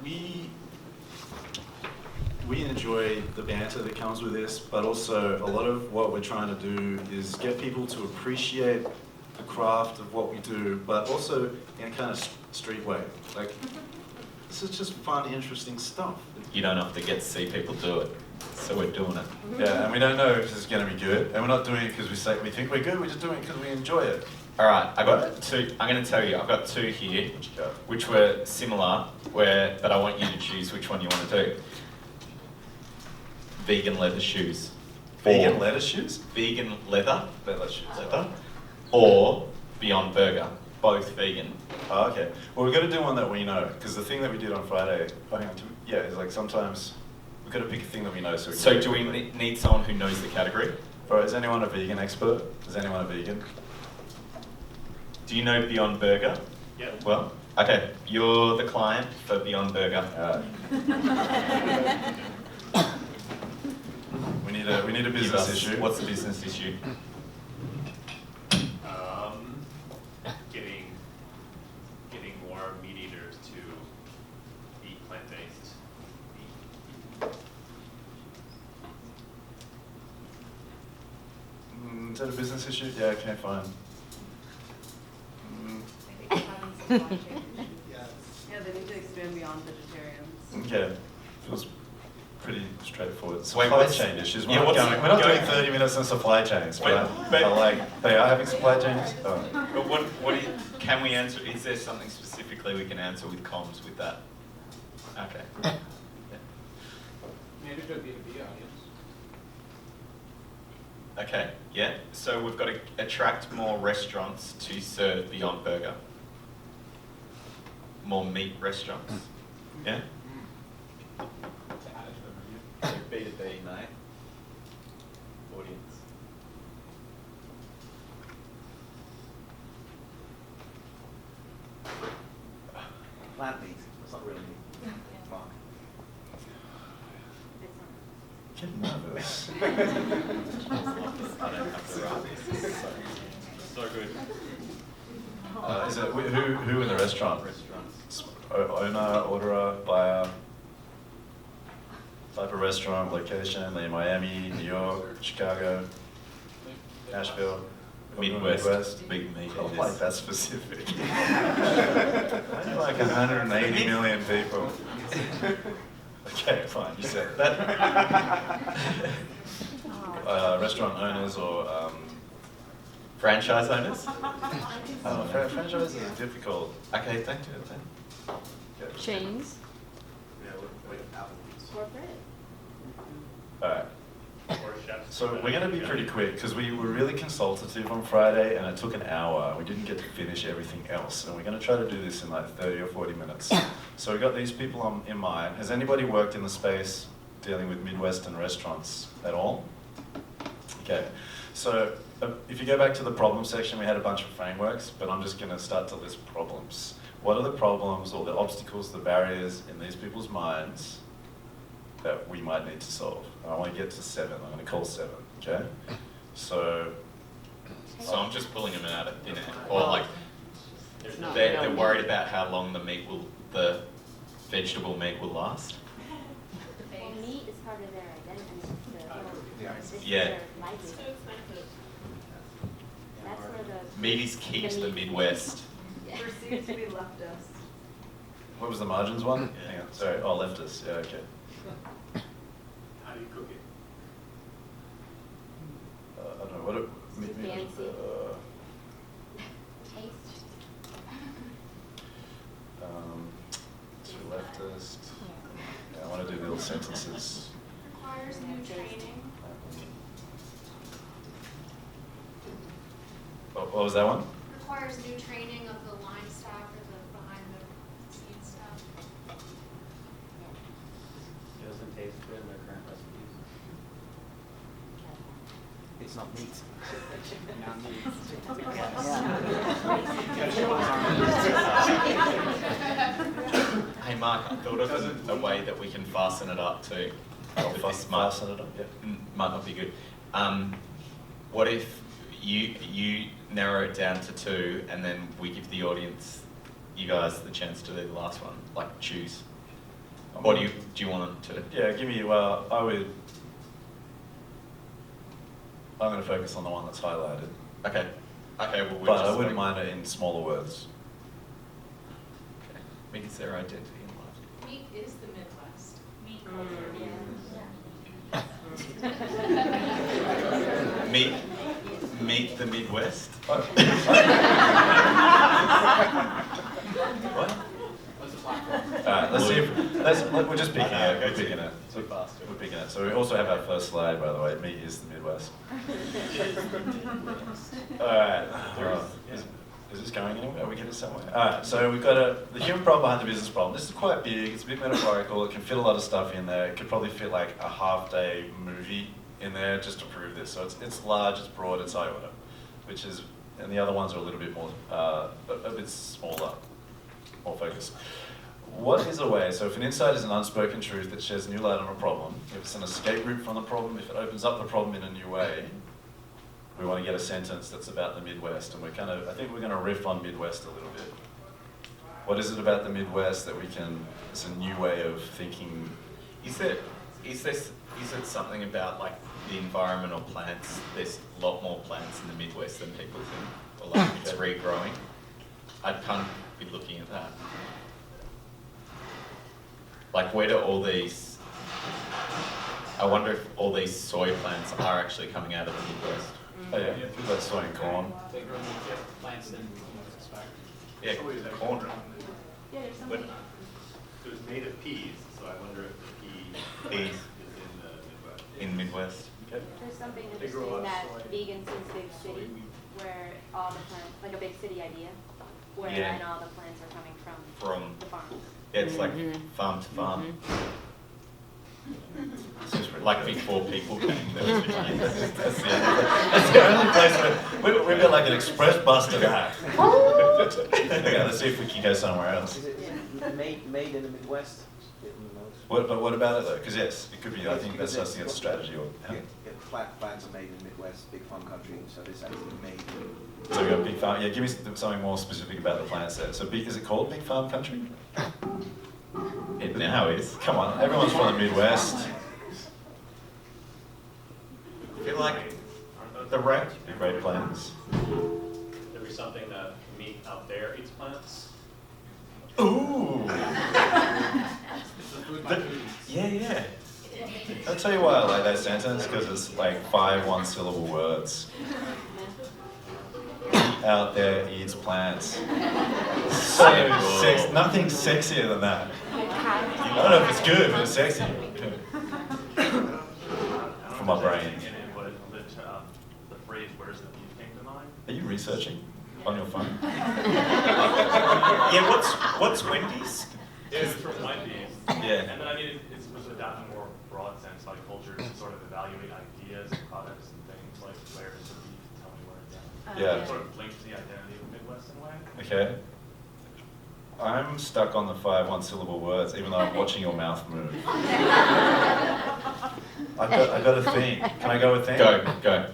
we enjoy the banter that comes with this, but also a lot of what we're trying to do is get people to appreciate the craft of what we do, but also in a kind of street way. Like, this is just fun, interesting stuff. You don't have to get to see people do it, so we're doing it. Yeah, and we don't know if this is going to be good, and we're not doing it because we think we're good. We're just doing it because we enjoy it. All right, I got two. I'm going to tell you, I've got two here, which were similar, but I want you to choose which one you want to do. Vegan leather shoes. Vegan leather shoes? Vegan leather. Leather shoes. Leather. Or Beyond Burger. Both vegan. Oh, okay. Well, we've got to do one that we know, because the thing that we did on Friday, is like sometimes we've got to pick a thing that we know. So do we need someone who knows the category? All right, is anyone a vegan expert? Is anyone a vegan? Do you know Beyond Burger? Yeah. Well, okay, you're the client for Beyond Burger. We need a business issue. What's the business issue? Getting more meat eaters to eat plant-based meat. Is that a business issue? Yeah, okay, fine. Yeah, they need to expand beyond vegetarians. Okay, feels pretty straightforward. Wait, Supply chain issues. We're not doing 30 minutes on supply chains, but they are having supply chains. Oh. But what can we answer? Is there something specifically we can answer with comms with that? Okay. Yeah. Maybe to a B2B audience. Okay, yeah. So we've got to attract more restaurants to serve Beyond Burger. More meat restaurants. Yeah? B2B, mate. Audience. Plant meat. It's not really meat. Fuck. Get nervous. I don't have to write this. So good. Is it who in the restaurant? Restaurants. Owner, orderer, buyer. Type of restaurant, location, like Miami, New York, Chicago, Nashville, Midwest. Big meat Oh, eaters. like that specific. Only like 180 million people. Okay, fine, you said that. Restaurant owners or Franchise owners? franchises are difficult. Okay, thank you. Chains. Yeah, like Applebee's. Corporate. Alright, Or chefs. so we're going to be pretty quick because we were really consultative on Friday and it took an hour. We didn't get to finish everything else, and we're going to try to do this in like 30 or 40 minutes. So we've got these people in mind. Has anybody worked in the space dealing with Midwestern restaurants at all? Okay, so if you go back to the problem section, we had a bunch of frameworks, but I'm just going to start to list problems. What are the problems or the obstacles, the barriers in these people's minds that we might need to solve? And I want to get to 7. I'm going to call 7, okay? So I'm just pulling them out of thin air. Or like, they're worried about how long the vegetable meat will last. Well, meat is part of their identity. Yeah. Their livelihood. That's where the Meat is key to the Midwest. Perceived to be leftist. what was the margins one? Yeah. Hang on, sorry, oh, leftist, yeah, okay. How do you cook it? I don't know, what it... Fancy. To leftist. Yeah, I want to do little sentences. Requires new training. What was that one? Requires new training of the line staff or the behind the scenes staff. It doesn't taste good in their current recipes. It's not meat. Not meat. Hey Mark, I thought of a way that we can fasten it up too. This might, Fasten it up, yeah. might not be good. What if you narrow it down to 2 and then we give the audience, you guys, the chance to do the last one, like choose. Or do you want them to? Yeah, give me, well, I'm going to focus on the one that's highlighted. Okay. Okay, well, we'll But just I wouldn't mind it in smaller words. Okay. Meet is their identity in life. Meat is the Midwest. Meat Meet the Midwest. What? What's the platform? Alright, let's see if, we're just picking it, we're picking it. Too fast. We're picking it. So we also have our first slide, by the way, meat is the Midwest. Alright, is this going anywhere? Are we getting somewhere? Alright, so we've got the human problem behind the business problem. This is quite big, it's a bit metaphorical, it can fit a lot of stuff in there. It could probably fit like a half-day movie in there just to prove this. So it's large, it's broad, it's iota, which is, and the other ones are a little bit more, a bit smaller, more focused. What is a way, so if an insight is an unspoken truth that sheds new light on a problem, if it's an escape route from the problem, if it opens up the problem in a new way, we want to get a sentence that's about the Midwest, and I think we're going to riff on Midwest a little bit. What is it about the Midwest that it's a new way of thinking? Is it something about like the environmental plants? There's a lot more plants in the Midwest than people think, or like it's regrowing. I'd kind of be looking at that. Like, where do all these? I wonder if all these soy plants are actually coming out of the Midwest. Oh yeah, people like soy and corn. They grow more plants than expect. Yeah, corn. Yeah, there's But something. It was made of peas, so I wonder if the pea Peas. is in the Midwest. In Midwest. Okay. There's something They grow interesting up that soy. vegan seems big city, where all the plants, like a big city idea, where Yeah. and all the plants are coming from From the farms. yeah, it's like farm to farm. Like before people came, there was That's the only place where we've got like an express bus to that. Okay, let's see if we can go somewhere else. Is it made in the Midwest? But what about it though? Because yes, it could be. I think that's something that's a strategy. Or Plants are made in the Midwest, big farm country, so this actually made. so we got big farm. Yeah, give me something more specific about the plants there. So is it called big farm country? It now is. Come on, everyone's from the Midwest. I feel like Aren't the those right. The Great Plains. There be something that meat out there eats plants? Ooh. It's the food by food. Yeah. I'll tell you why I like that sentence, because it's like 5 one-syllable words. Out there eats plants. So sex, nothing sexier than that. I don't know if it's good, but it's sexy. For my brain. And what the phrase "where's the beef" came to mind? Are you researching on your phone? Yeah. What's Wendy's? Yeah, it was from Wendy's. Yeah. And then I mean, it was adopted in a more broad sense, like culture to sort of evaluate ideas and products and things, like where's the beef, tell me where it's at. Yeah. It sort of links the identity of the Midwest in a way. Okay. I'm stuck on the 5 one-syllable words, even though I'm watching your mouth move. I got a theme. Can I go with theme? Go.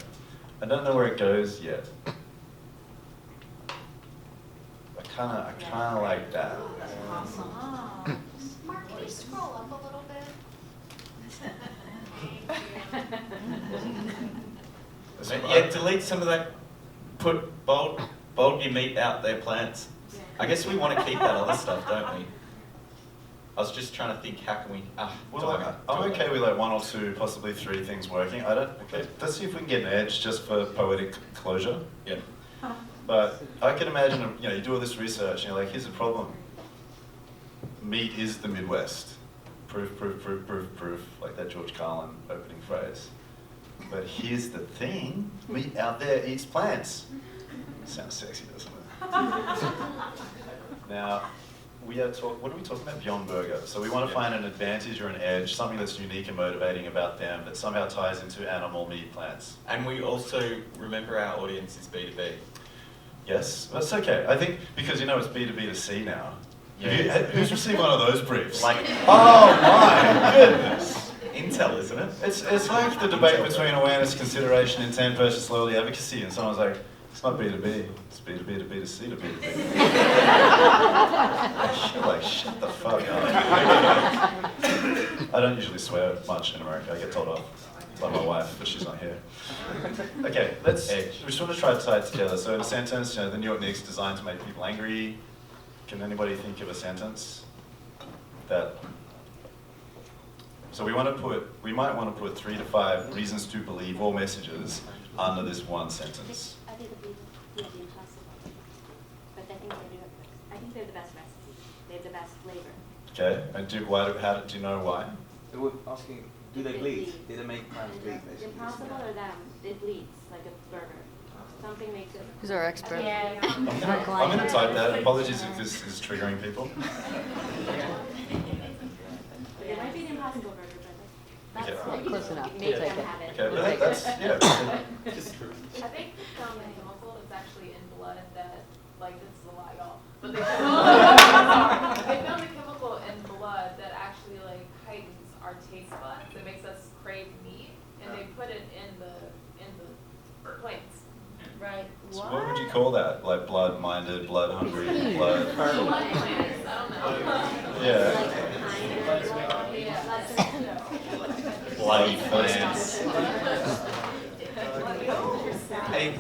I don't know where it goes yet. I kind of like that. Mark, can you scroll up a little bit? Yeah, delete some of that. Put bold your meat out there, plants. I guess we want to keep that other stuff, don't we? I was just trying to think, how can we? Well, I'm okay with like 1 or 2, possibly 3 things working. Okay, let's see if we can get an edge just for poetic closure. Yeah. But I can imagine, you do all this research and you're like, here's the problem. Meat is the Midwest. Proof, like that George Carlin opening phrase. But here's the thing, meat out there eats plants. Sounds sexy, doesn't it? Now, what are we talking about? Beyond Burger. So we want to find an advantage or an edge, something that's unique and motivating about them that somehow ties into animal, meat, plants. And we also remember our audience is B2B. Yes, that's okay. I think because it's B2B to C now. Yeah. Who's received one of those briefs? Like, oh my goodness! Intel, isn't it? It's like the debate between awareness, consideration, intent versus loyalty, advocacy, and someone's like, it's not B2B, it's B2B to B2C to B2B. Like, shut the fuck up. I don't usually swear much in America. I get told off by my wife, but she's not here. Okay, we just want to try to tie it together. So in a sentence, the New York Knicks designed to make people angry. Can anybody think of a sentence that? So we might want to put 3 to 5 reasons to believe or messages under this one sentence. I think the people would be impossible, but I think they do it. I think they're the best recipe. They have the best flavor. Okay, and do you know why? They were asking, do they bleed? Do they make plants bleed, It's basically? impossible or them. It bleeds like a burger. Something makes it. Who's our expert? Yeah. I'm going to type that. Apologies if this is triggering people. It might be an impossible burger, but that's Okay. like Close enough. make We'll take them it. have it. Okay, but that's I think from the chemical, it's actually in blood that, like, this is a lot, y'all. But they found the chemical in blood that actually, like, heightens our taste buds. It makes us crave meat, and they put it in the plants. Right. So what would you call that? Like blood-minded, blood-hungry, blood... Blood plants, I don't know. Yeah. Yeah. Bloody plants. Hey,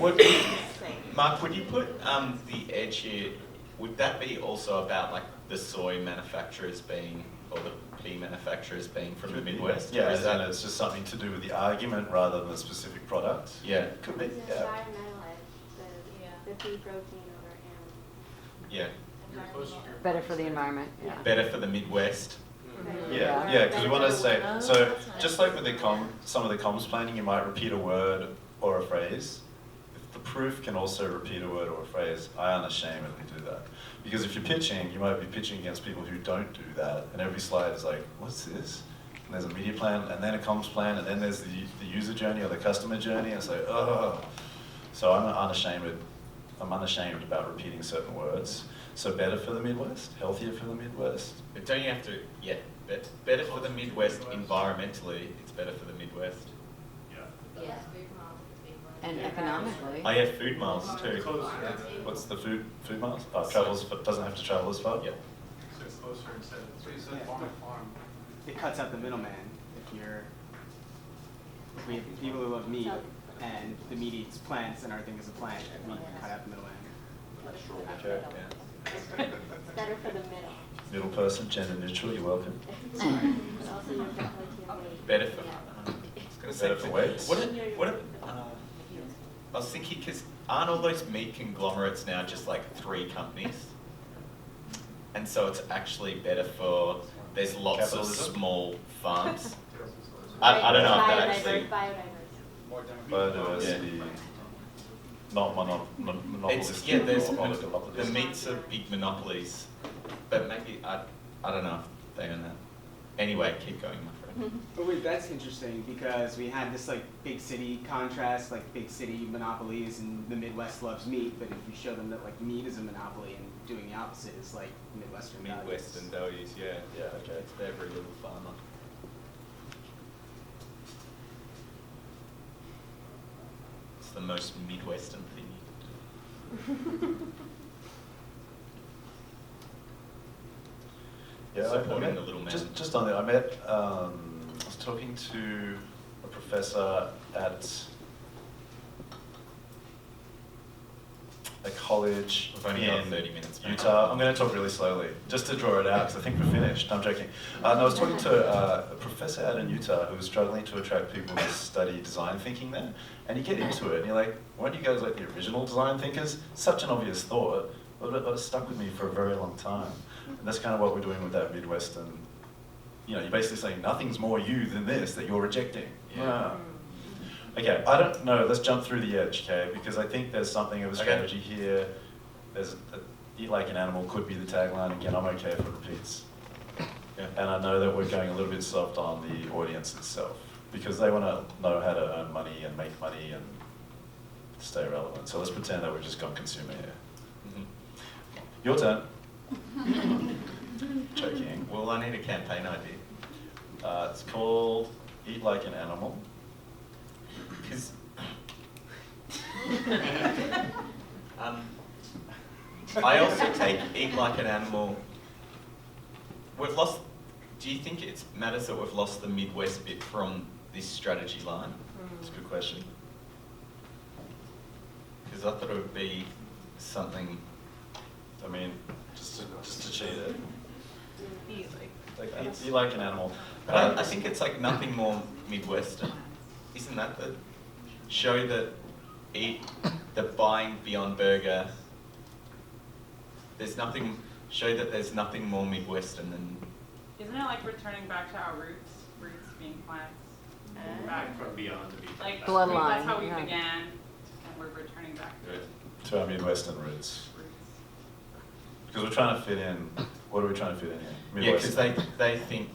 Mark, would you put the edge here, would that be also about like the soy manufacturers being, or the pea manufacturers being from the Midwest? Yeah, Or is that, it's just something to do with the argument rather than the specific product. yeah, Could be, It's yeah. environmental edge, the pea protein over yeah. Better for the environment, yeah. Better for the Midwest? Yeah, because we want to say, so just like with some of the comms planning, you might repeat a word or a phrase. If the proof can also repeat a word or a phrase, I unashamedly do that. Because if you're pitching, you might be pitching against people who don't do that, and every slide is like, what's this? And there's a media plan, and then a comms plan, and then there's the user journey or the customer journey, and it's like, oh. So I'm unashamed about repeating certain words. So better for the Midwest, healthier for the Midwest. But don't you have to, yeah, better for the Midwest environmentally, it's better for the Midwest. Yeah. And economically. Oh yeah, food miles too. What's the food miles? Travels, but doesn't have to travel as far? Yeah. So it's closer instead of. So you said Yeah. farm. It cuts out the middleman. If we have people who love meat and the meat eats plants and our thing is a plant, we cut out the middleman. Okay. Yeah. It's better for the middle. Middle person, gender neutral, you're welcome. But also you're definitely your weight. Better for, Yeah. I was gonna Better say, for weights. I was thinking, because aren't all those meat conglomerates now just like 3 companies? And so it's actually better for, there's lots Capitalism? of small farms. I don't know if that actually, Biodiverse. More demographic. Biodiversity, not monopolistic. it's, yeah, there's, or the oligopolistic. meats are big monopolies, but maybe, I don't know if they own that. Anyway, keep going, my friend. But wait, that's interesting because we had this like big city contrast, like big city monopolies, and the Midwest loves meat. But if you show them that like meat is a monopoly and doing the opposite is like Midwestern values. Midwestern values, yeah. Yeah, okay. It's for every little farmer. It's the most Midwestern thing you can do. Yeah, Supporting the little man. Just on that, I was talking to a professor at a college We've only got in 30 minutes, mate. Utah. I'm going to talk really slowly, just to draw it out, because I think we're finished. I'm joking. No, I was talking to a professor out in Utah who was struggling to attract people to study design thinking there. And you get into it, and you're like, weren't you guys like the original design thinkers? Such an obvious thought, but it stuck with me for a very long time. And that's kind of what we're doing with that Midwestern. You're basically saying nothing's more you than this that you're rejecting. Yeah. Okay, I don't know. Let's jump through the edge, okay? Because I think there's something of a strategy here. There's eat like an animal could be the tagline. Again, I'm okay if it repeats. Yeah. And I know that we're going a little bit soft on the audience itself because they want to know how to earn money and make money and stay relevant. So let's pretend that we've just gone consumer here. Mhm. Your turn. Joking. Well, I need a campaign idea. It's called Eat Like an Animal. Because I also take Eat Like an Animal. We've lost do you think it matters that we've lost the Midwest bit from this strategy line? That's a good question. Because I thought it would be something. I mean, just to cheat it. Eat, like, Like, you like an animal. But I think it's like nothing more Midwestern. Isn't that the show that the buying Beyond Burger? Show that there's nothing more Midwestern than. Isn't it like returning back to our roots being plants? Back from beyond to be. Like, Bloodline, that's how we yeah. began, and we're returning back to To our Midwestern roots. roots. Because we're trying to fit in. What are we trying to fit in here? Yeah, because they think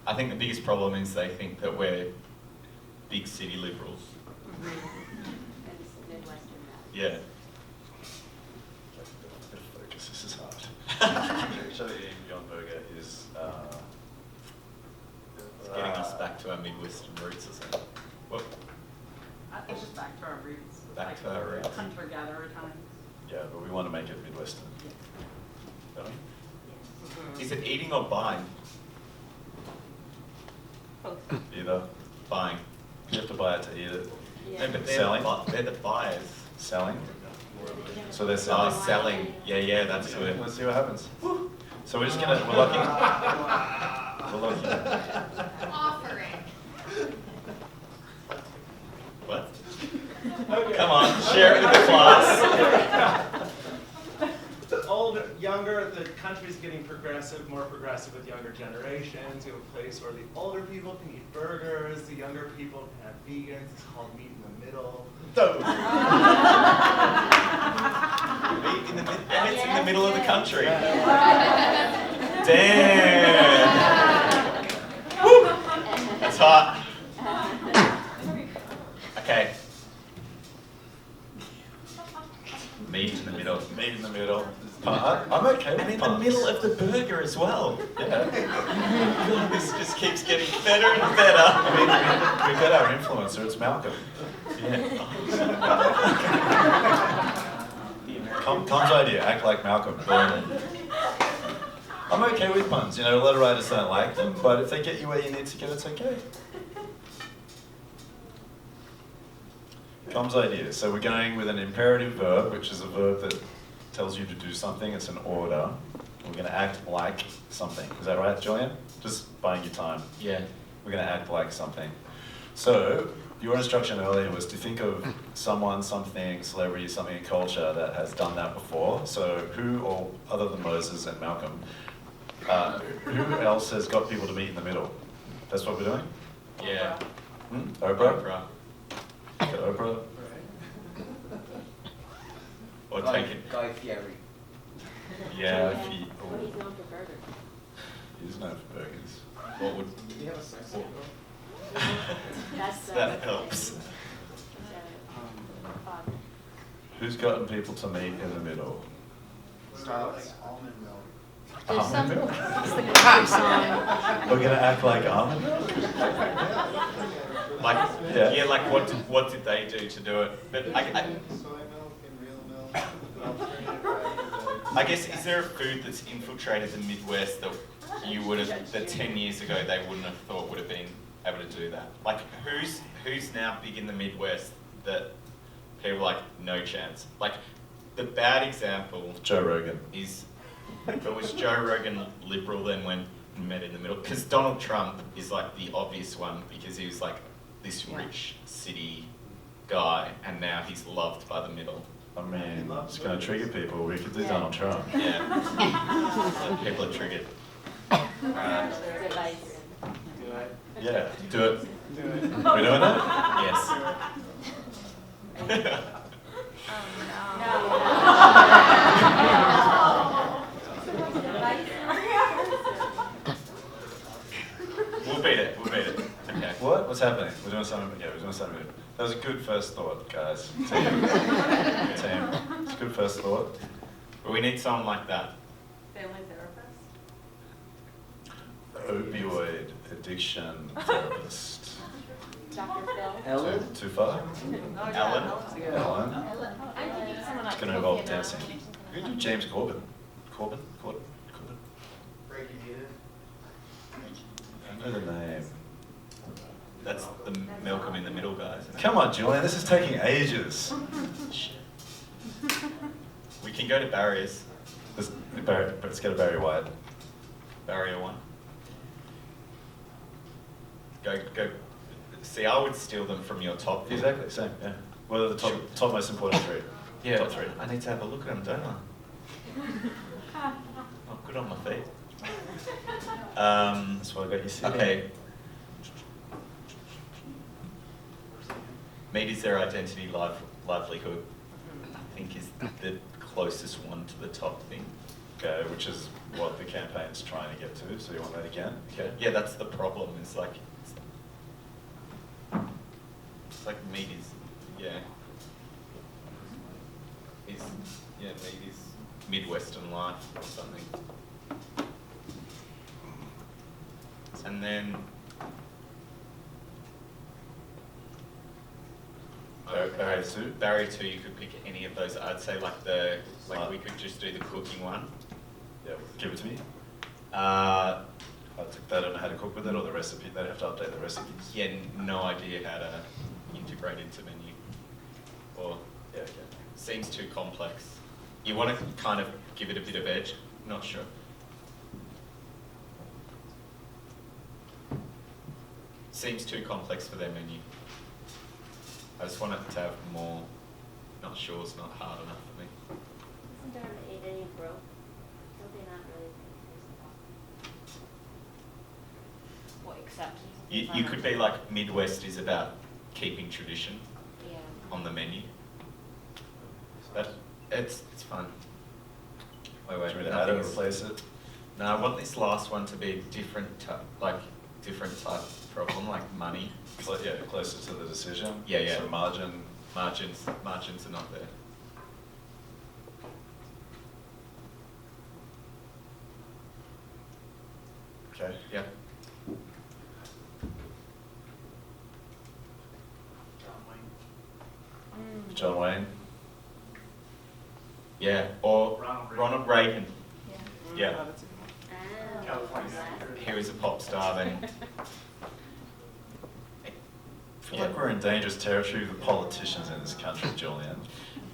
I think the biggest problem is they think that we're big city liberals. And it's Midwestern values. Yeah. Bit of focus, this is hard. Actually, eating Beyond Burger is It's getting us back to our Midwestern roots or something. Well, It's just back to our roots. Back to our roots. Hunter-gatherer times. Yeah, but we want to make it Midwestern. Don't we? is it eating or buying? Either. Buying. You have to buy it to eat it. No, but Selling? they're the buyers. Selling. So they're selling. Oh, selling. Yeah, that's good. Let's see what happens. So we're just gonna, we're looking. We're looking. Offering. What? Come on, share it with the class. The older, younger, the country's getting progressive, more progressive with younger generations. You have a place where the older people can eat burgers, the younger people can have vegans. It's called meat in the middle. Meet in the and it's in the middle of the country. Damn. Woo. That's hot. Okay. Meat in the middle. Meat in the middle. I'm okay with And in the puns. middle of the burger as well. Yeah. God, this just keeps getting better and better. I mean, we've got our influencer, it's Malcolm. Tom's idea, act like Malcolm. I'm okay with puns, you know, a lot of writers don't like them, but if they get you where you need to get, it's okay. Tom's idea, so we're going with an imperative verb, which is a verb that tells you to do something, it's an order. We're going to act like something. Is that right, Julian? Just buying you time. Yeah. We're going to act like something. So, your instruction earlier was to think of someone, something, celebrity, something in culture that has done that before. So, who, or other than Moses and Malcolm, who else has got people to meet in the middle? That's what we're doing? Yeah. Oprah? Oprah. Okay, Oprah? Or take it. Guy Fieri. Yeah, if he... Well, he's known for burgers. He's known for burgers. What would... Did he have a sex What- That's That helps. Who's gotten people to meet in the middle? Starbucks. Almond milk. There's some, Almond milk? it's the country song. We're gonna act like almond milk? Like, Yeah. yeah, like what did they do to do it? But Soy milk and real milk. I guess, is there a food that's infiltrated the Midwest that you would have, that 10 years ago they wouldn't have thought would have been able to do that? Like, who's now big in the Midwest that people are like, no chance? Like, the bad example Joe Rogan. is, but was Joe Rogan liberal then when met in the middle? Because Donald Trump is like the obvious one because he was like this rich city guy and now he's loved by the middle. I mean, it's gonna trigger people. We could do Donald Trump. Yeah. So people are triggered. Alright. Advice. Do it. Yeah, do it. Do it. We doing that? Yes. We'll beat it. Okay. What? What's happening? We're doing something. Yeah, we're doing something good. That was a good first thought, guys. Team. Team. It's a good first thought. But we need someone like that. Family therapist? Opioid addiction therapist. Dr. Phil. Ellen? Too far? Ellen? Ellen? I'm thinking someone It's gonna involve dancing. You can do James Corbin. Corbin? Breaking needed. know the name. That's the Malcolm in the Middle guy, isn't it? Come on, Julian, this is taking ages. We can go to barriers. Let's get a Barry White. Barrier 1. Go. See, I would steal them from your top. Exactly, same, yeah. What are the top most important three? Yeah, Top three. I need to have a look at them, don't I? Oh, good on my feet. That's why I got you sitting. Okay. Meat is their identity, livelihood, I think is the closest one to the top thing. Okay, which is what the campaign's trying to get to, so you want that again? Okay. Yeah, that's the problem. It's like meat is, meat is Midwestern life or something. And then Barrier 2? Barrier 2, you could pick any of those. I'd say we could just do the cooking one. Yeah, give it to me. Uh, They don't know how to cook with it, or the recipe, they'd have to update the recipes. yeah, no idea how to integrate into menu. Or Yeah, okay. seems too complex. You want to kind of give it a bit of edge. Not sure. Seems too complex for their menu. I just want it to have more. Not sure it's not hard enough for me. Isn't there an 8 any broke? Don't they not really think what acceptance? You could be like Midwest is about keeping tradition Yeah. on the menu. But it's fun. Wait, Do you want me to add it or replace it? No, I want this last one to be a different type of problem, like money. Yeah, closer to the decision. Yeah. So margins are not there. Okay. Yeah. John Wayne. Yeah, or Ronald Reagan. Yeah. Ah, California. He was a pop star then. I feel like we're in dangerous territory with the politicians in this country, Julian.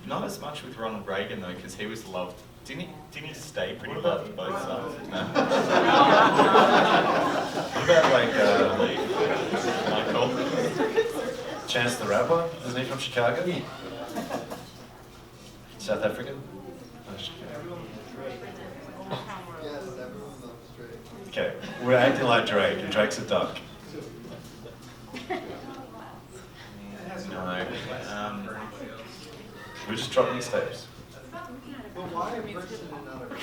Not as much with Ronald Reagan though, because he was loved. Didn't he stay pretty What about- loved both sides? No. What about like Michael. Chance the Rapper? Isn't he from Chicago? South African? Oh, Chicago. Yes, everyone loves Drake. Okay, we're acting like Drake, and Drake's a duck. No. We're just dropping these tapes. But why a person and not a brand?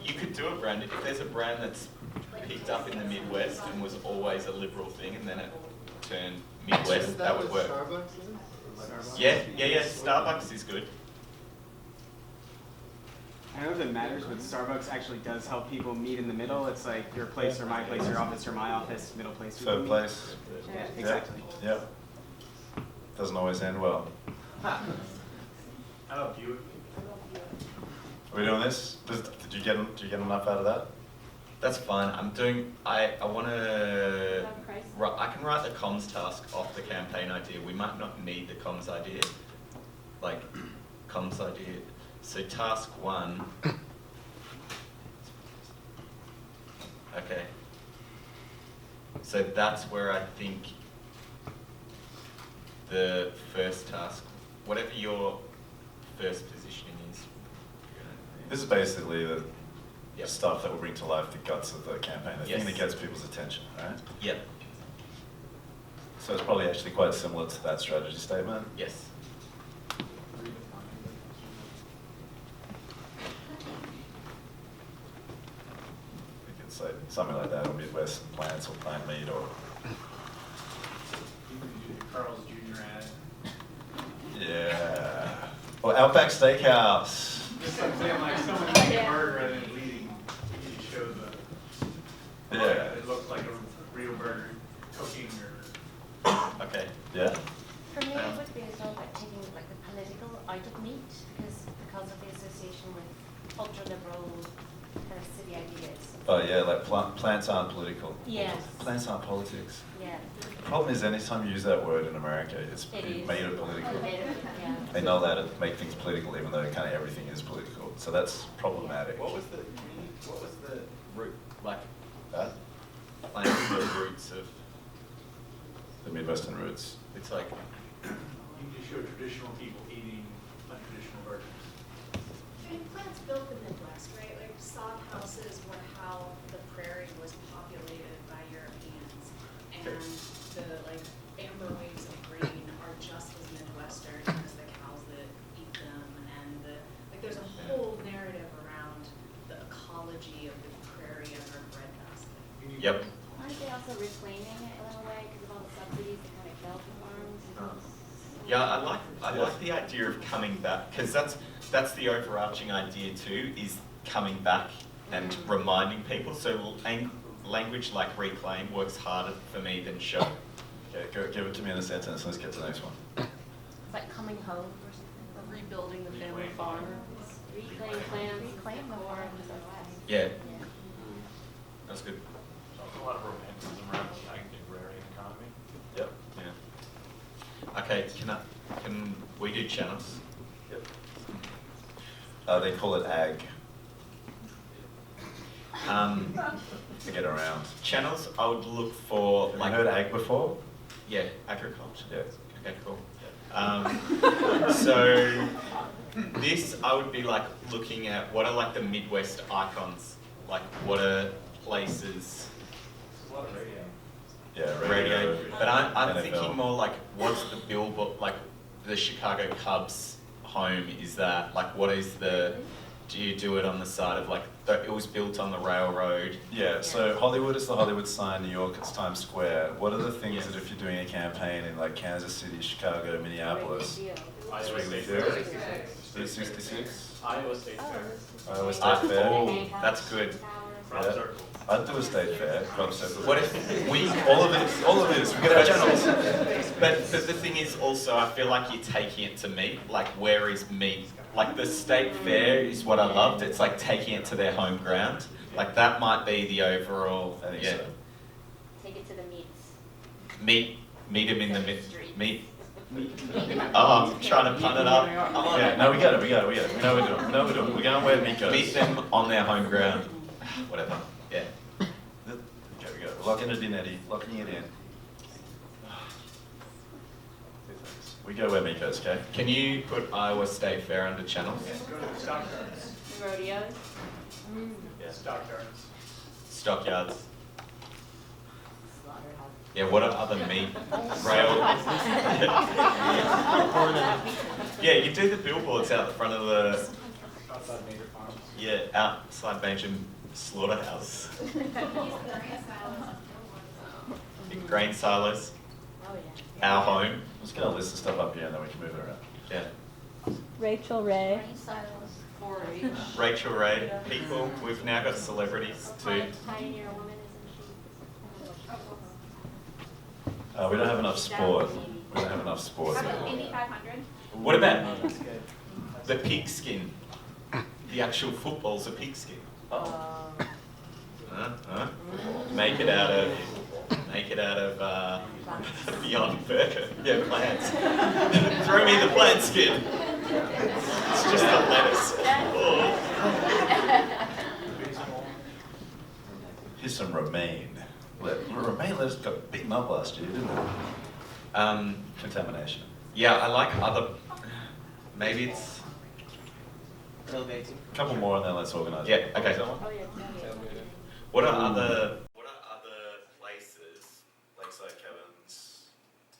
You could do a brand if there's a brand that's picked up in the Midwest and was always a liberal thing, and then it turned Midwest. Is That would what work. Starbucks is? Starbucks? Yeah. Starbucks is good. I don't know if it matters, but Starbucks actually does help people meet in the middle. It's like your place or my place, your office or my office, middle place. Third place. Yeah, exactly. Yeah. Doesn't always end well. I love you. Are we doing this? Did you get enough out of that? That's fine. I want to. Have a crisis. I can write the comms task off the campaign idea. We might not need the comms idea. Like, comms idea. So task 1. Okay. So that's where I think the first task, whatever your first positioning is. This is basically the Yep. stuff that will bring to life the guts of the campaign, the thing Yes. that gets people's attention, right? Yep. So it's probably actually quite similar to that strategy statement. Yes. We can say something like that, or Midwest plants, or plant meat, or Carl's Jr. ad. yeah, or Outback Steakhouse. Just like saying, like, someone eating a burger and then bleeding, you show the, Yeah. it looks like a real burger cooking or. Okay. Yeah. For me, it would be as well about taking like the political out of meat, because of the association with ultra liberal kind of city ideas. Oh yeah, like plants aren't political. Yes. Plants aren't politics. Yeah. The problem is anytime you use that word in America, it's It is. made it political. Yeah. They're not allowed to make things political, even though kind of everything is political. So that's problematic. What was the root, like, That? plants the roots of, The Midwestern roots. it's like, You just show traditional people eating untraditional versions. I mean, plants built the Midwest, right? Like sod houses were how the prairie was populated by Europeans. And the like amber waves of grain are just as Midwestern as the cows that eat them. And like there's a whole narrative around the ecology of the prairie as our breadbasket. yep. Aren't they also reclaiming it in a way because of all the subsidies that kind of killed the farms? Yeah, I like the idea of coming back, because that's the overarching idea too, is coming back and reminding people. So language like reclaim works harder for me than show. Okay, give it to me in a sentence. Let's get to the next one. It's like coming home or something. Rebuilding the family farm. Reclaim plants. Reclaim the farms. Yeah, that's good. There's a lot of romanticism around the agrarian economy. Yep. Yeah. Okay, can we do channels? Yep. They call it ag. To get around. Channels, I would look for Have like. you heard ag before? Yeah, agriculture. Yeah. Okay, cool. So this, I would be like looking at what are like the Midwest icons, like what are places, There's a lot of radio. Yeah, radio. But I'm NFL. thinking more like what's the billboard, like the Chicago Cubs home is that, like what is the, do you do it on the side of like, it was built on the railroad? Yeah, so Hollywood is the Hollywood sign, New York it's Times Square. What are the things that if you're doing a campaign in like Kansas City, Chicago, Minneapolis? Iowa Really State do? Fair. 366? Iowa State Fair. Iowa State Fair? Oh, that's good. Crop Yeah. circle. I'd do a state fair, crop circle. What if we, All of it is, we get our channels. but the thing is also, I feel like you're taking it to meat, like where is meat? Like the state fair is what I loved, it's like taking it to their home ground. Like that might be the overall, I think yeah. so. Take it to the meats. Meet them in the Street. meat. Oh, I'm trying to pun it up. Yeah, no, we got it. We know we're doing. We're going where meat goes. Meet them on their home ground. Whatever, yeah. Okay, we go. Locking it in, Eddie. Locking it in. We go where meat goes, okay? Can you put Iowa State Fair under channels? Go to the stockyards. Rodeos. Yeah, stockyards. Stockyards. Yeah, what are other meat rail? Yeah, you do the billboards out the front of the, Outside major farms. yeah, outside major slaughterhouse. Big grain silos, Oh, yeah. our home, Let's get a list of stuff up here and then we can move it around. yeah. Rachel Ray. Rachel Ray, people, we've now got celebrities too. Pioneer woman, isn't she? We don't have enough sport. We don't have enough sport. Indy 500. What about the pigskin? The actual football's a pigskin. Make it out of Beyond Burger. Yeah, plants. Throw me the plant skin. It's just the lettuce. Oh. Here's some romaine. Romaine lettuce got beaten up last year, didn't it? Contamination. Yeah, I like other. Maybe it's. Tailgating. A couple more and then let's organise. Yeah, it. okay. Is that one? Oh, yeah. What are other places? Lakeside cabins,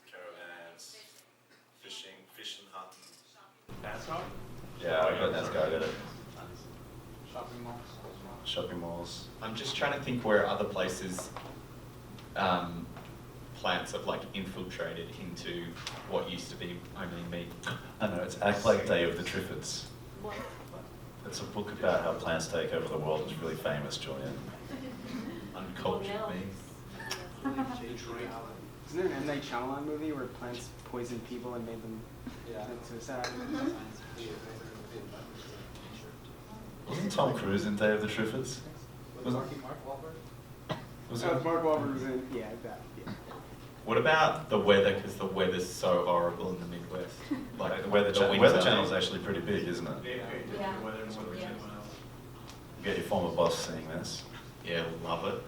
caravans, fishing and hunting. NASCAR? Yeah, I got NASCAR, I got it. Shopping malls. Shopping malls. I'm just trying to think where other places plants have like infiltrated into what used to be only meat. I know, it's Act Like Day of the Triffids. It's a book about how plants take over the world. It's really famous, Julian. Uncultured meat. Isn't there an M. Night Shyamalan movie where plants poisoned people and made them commit suicide? Wasn't Tom Cruise in Day of the Triffids? Was Marky Mark Wahlberg? Was it? Mark Wahlberg was in, yeah, that, yeah. What about the weather? Because the weather's so horrible in the Midwest. Like the Weather winter. Channel is actually pretty big, isn't it? Yeah. Weather and weather channel. Get your former boss seeing this. Yeah, love it.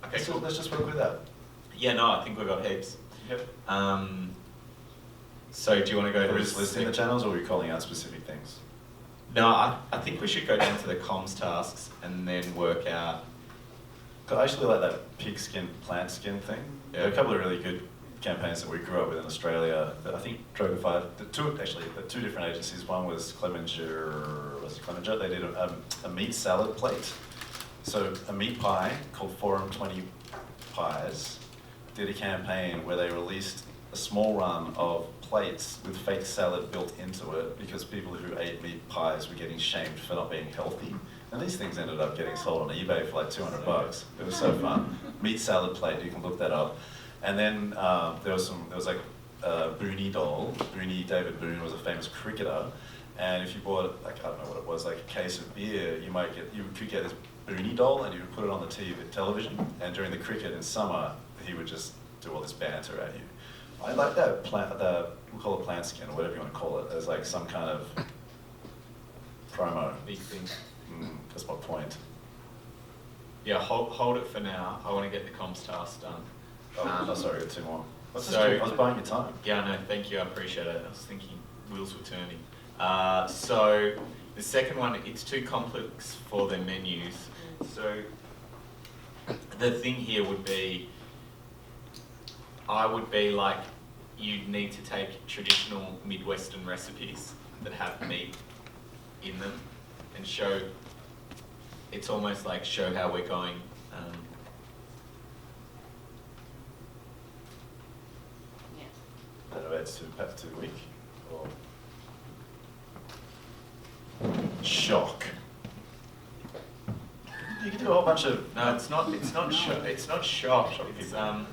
Okay, cool. Let's just work with that. Yeah, no, I think we've got heaps. Yep. So do you want to go Are to we the just listing the channels, or are we calling out specific things? No, I think we should go down to the comms tasks and then work out. 'Cause I actually like that pig skin, plant skin thing. There are a couple of really good campaigns that we grew up with in Australia. That I think Droga5, the two different agencies. One was Clemenger, They did a meat salad plate. So a meat pie called Forum 20 Pies did a campaign where they released a small run of plates with fake salad built into it because people who ate meat pies were getting shamed for not being healthy. And these things ended up getting sold on eBay for like $200. It was so fun. Meat salad plate, you can look that up. And then there was like Booney doll. David Boone was a famous cricketer. And if you bought, like, I don't know what it was, like a case of beer, you could get this Booney doll and you would put it on the television. And during the cricket in summer, he would just do all this banter at you. I like that we'll call it plant skin or whatever you want to call it, as like some kind of promo. Big thing. That's my point. Yeah, hold it for now. I want to get the comms task done. Oh, sorry, I got two more. I was buying your time. Yeah, no, thank you. I appreciate it. I was thinking wheels were turning. So the second one, it's too complex for the menus. So the thing here would be, I would be like, you'd need to take traditional Midwestern recipes that have meat in them and show, it's almost like show how we're going. I don't know, it's too weak. Or shock. You can do a whole bunch of. No, it's not shock. It's not shock. It's yeah,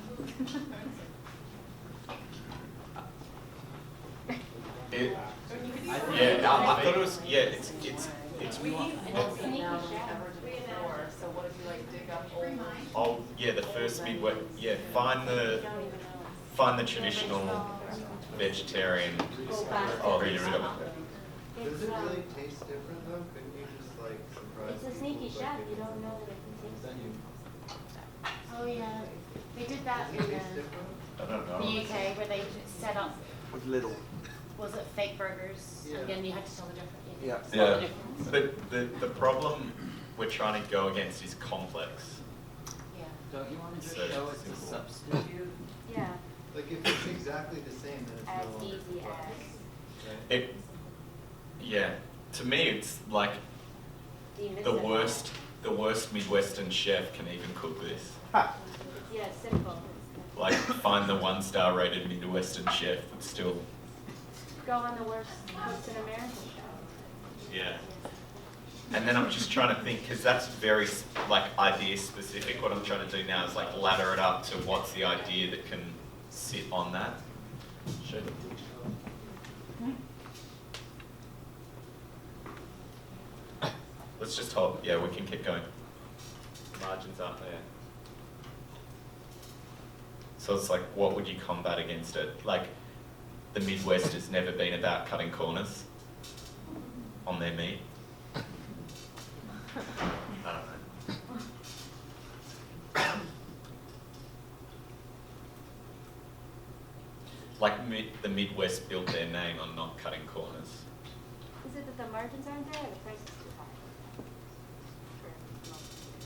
I thought it was. Yeah, it's. We now never did before, so what if you like dig up old? Oh yeah, the first Midwest. Yeah, find the traditional vegetarian. Oh, really? Does it really taste different though? Couldn't you just like surprise It's a people sneaky with, chef, like, you don't know that it can taste Then you Oh yeah, they did that in taste different? I don't know. the UK where they set up, With little. was it fake burgers? Yeah. And then you had to tell the difference. Yeah. Tell the Yeah. difference. But the problem we're trying to go against is complex. Yeah. Don't you want to just So show it's a simple. substitute? Yeah, Like if it's exactly the same, then it's as no longer easy fun, as. right? It. Yeah, to me it's like Do you miss the it? worst Midwestern chef can even cook this. Yeah, simple. Like find the 1-star rated Midwestern chef that's still. Go on the worst cooks in America show. Yeah. And then I'm just trying to think, because that's very like idea specific. What I'm trying to do now is like ladder it up to what's the idea that can sit on that. Show them. Let's just hold. Yeah, we can keep going. Margins aren't there. So it's like, what would you combat against it? Like, the Midwest has never been about cutting corners on their meat. I don't know. Like the Midwest built their name on not cutting corners. Is it that the margins aren't there or the price is too high?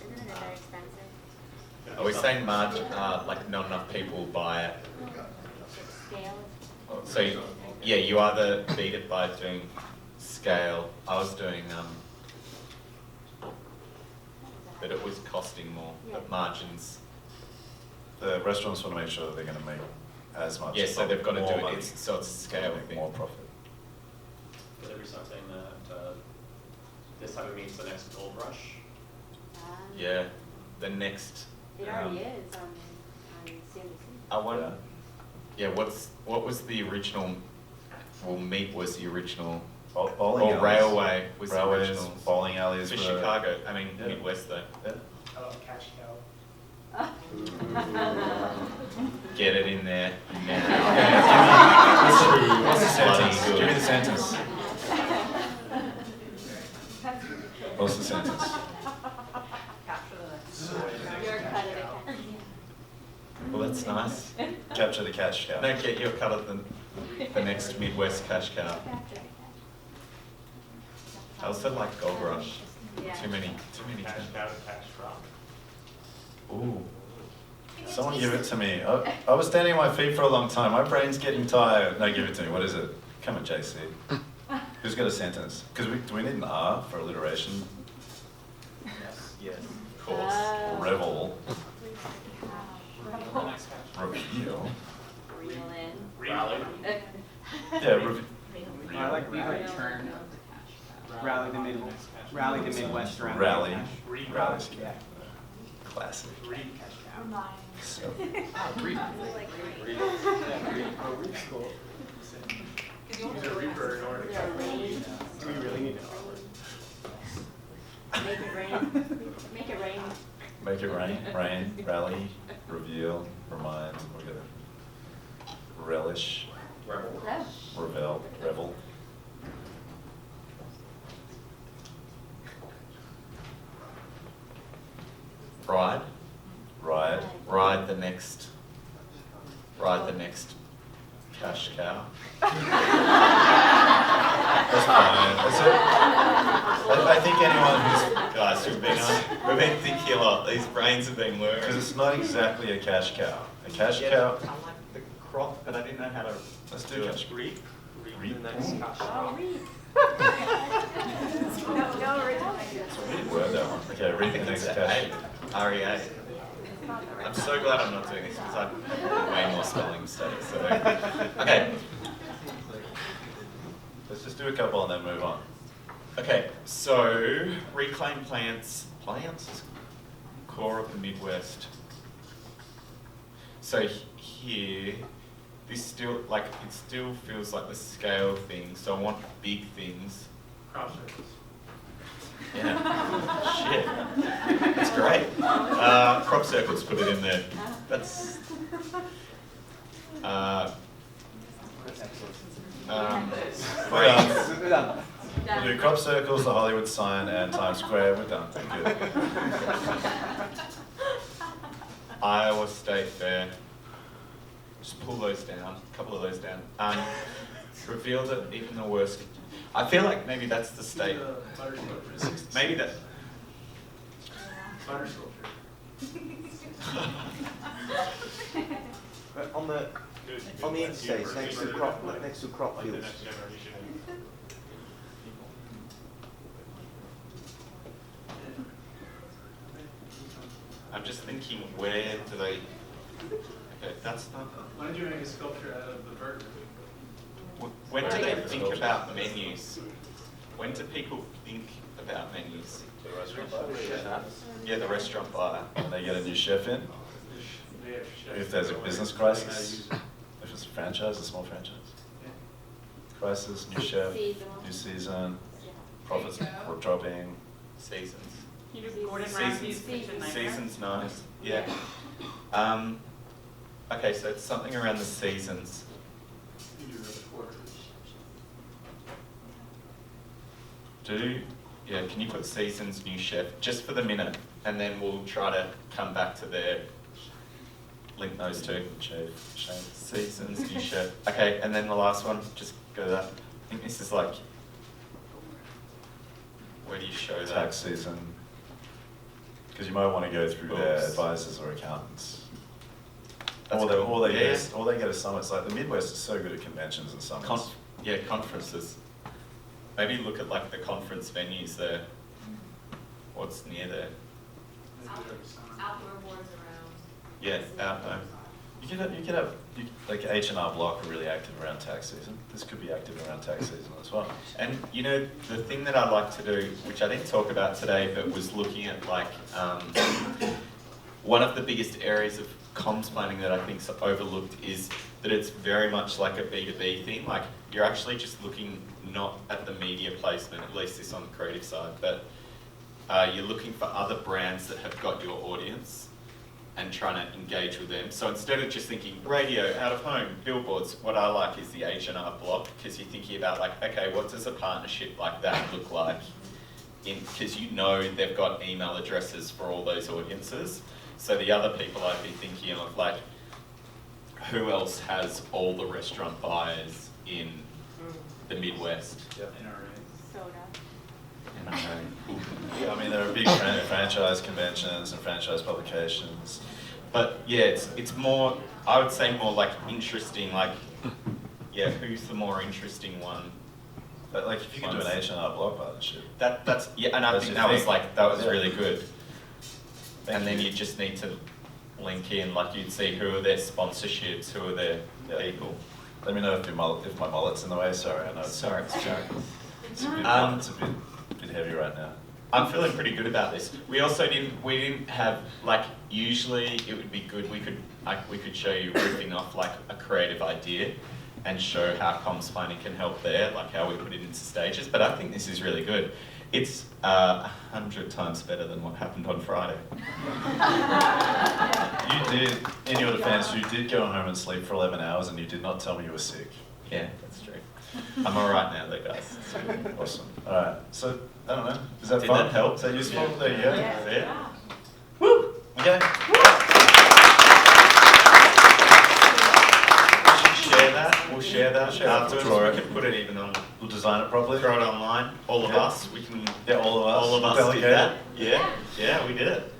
Isn't it very expensive? Are we saying margin, like not enough people buy it? Scale? So yeah, you either beat it by doing scale. I was doing that it was costing more, but margins. The restaurants want to make sure that they're going to make as much. Yeah, so they've got to more do it. money. So it's a scale Make thing. more profit. Could there be something that this type of meat's the next gold rush? Yeah, the next. It already is on CNBC. I wonder. Yeah, what was the original? Well, meat was the original. Bowling or alleys. railway was Railways, the original. bowling alleys For were- Chicago, I mean Yeah. Midwest though. Yeah. I cash cow. Get it in there now. What's the Bloody sentence? good. Give me the sentence. What's the sentence? Your cut of the cat. Well, that's nice. Capture the cash cow. No, get your cut of the next Midwest cash cow. I also like Gold Rush. Yeah. Too many Cash terms. cow to cash crop. Ooh. Someone give it to me. I was standing on my feet for a long time. My brain's getting tired. No, give it to me. What is it? Come on, JC. Who's got a sentence? Because do we need an R for alliteration? Yes. Of course. Revel. Reveal. Reel in. Rally. Yeah, reveal. I like return. Rally the Midwest around. Rally. Read. Rally's Yeah. classic. Read cash cow. So, Read. Use a reaper in order to Yeah, rain. Do we really need to? Make it rain. Make it rain. make it rain. Rain. Rally. Reveal. Remind. We got relish. Revel. Revel. Ride. Ride. Ride the next cash cow. That's fine. That's it. I think anyone who's Guys, we've been thinking a lot. These brains have been because working. it's not exactly a cash cow. A cash Yeah, cow. I like the crop, but I didn't know how to Let's do cash. Read. Read. The next cash crop. No, read. Weird word that one. Okay, read the next cash. REA. I'm so glad I'm not doing this because I have way more spelling mistakes. So. Okay. Let's just do a couple and then move on. Okay, so reclaim plants. Plants? Core of the Midwest. So here, this still, like, it still feels like the scale thing, so I want big things. Crop circles. Yeah. Shit. That's great. Crop circles, put it in there. That's. Brains. We'll do crop circles, the Hollywood sign, and Times Square. We're done. Good. Iowa State Fair. Just pull those down, a couple of those down. Reveal that even the worst. I feel like maybe that's the state. Maybe that. Butter sculpture. But on the interstates next to crop Like the fields. next generation. I'm just thinking, where do they? Okay, that's not. Why don't you make a sculpture out of the burger? When do they think about menus? When do people think about menus? The restaurant bar. Yeah, the restaurant bar. When they get a new chef in, if there's a business crisis, if it's a franchise, a small franchise. Crisis, new chef, Seasonal. new season, profits There you go. were dropping. Seasons. You do Gordon Ramsay's Kitchen Nightmare. Seasons nice. Yeah. Okay, so it's something around the seasons. Yeah, can you put seasons new chef just for the minute, and then we'll try to come back to their link those two. Shame. Seasons new chef. Okay, and then the last one, just go to that. I think this is like, where do you show that? Tax season. Because you might want to go through their Oops. advisors or accountants. That's Or they, cool. or they Yeah. get or they get a summit. It's like the Midwest is so good at conventions and summits. Yeah, conferences. Maybe look at like the conference venues there. What's near there? Outdoor boards around. Yeah, out there. You could have like H&R Block are really active around tax season. This could be active around tax season as well. And you know, the thing that I like to do, which I didn't talk about today, but was looking at like, one of the biggest areas of comms planning that I think is overlooked is that it's very much like a B2B thing. Like you're actually just looking not at the media placement, at least this on the creative side, but you're looking for other brands that have got your audience and trying to engage with them. So instead of just thinking radio, out of home, billboards, what I like is the H&R block, because you're thinking about like, okay, what does a partnership like that look like? Because you know they've got email addresses for all those audiences. So the other people I'd be thinking of, like, who else has all the restaurant buyers in the Midwest? Yep. Soda. Yeah, I mean, there are big franchise conventions and franchise publications. But yeah, it's more, I would say more like interesting, like, yeah, who's the more interesting one? But like, if you could do an H&R blog partnership. That's yeah, and I That's think your that was thing. like, that was Yeah. really good. Thank And then you. you just need to link in, like you'd see who are their sponsorships, who are their Yeah. people. Let me know if my mullet's in the way. Sorry, I know. Sorry, it's a joke. It's a bit heavy right now. I'm feeling pretty good about this. We also didn't have, like, usually it would be good, we could show you riffing off like a creative idea and show how comms planning can help there, like how we put it into stages, but I think this is really good. It's 100 times better than what happened on Friday. You did, in your defense, you did go home and sleep for 11 hours and you did not tell me you were sick. Yeah, that's true. I'm all right now though, guys. Awesome. All right. So, I don't know. Is that Did fun? that help? Is that useful? Yeah. There you go. Yeah. Yeah. Woo! Okay. Share that. We'll share that Share it. afterwards. Draw We it. can put it even on. We'll design it properly. Throw it online. All of Yeah. us. We can. Yeah, all of us. All of us Delegate did that. it. Yeah. Yeah, we did it.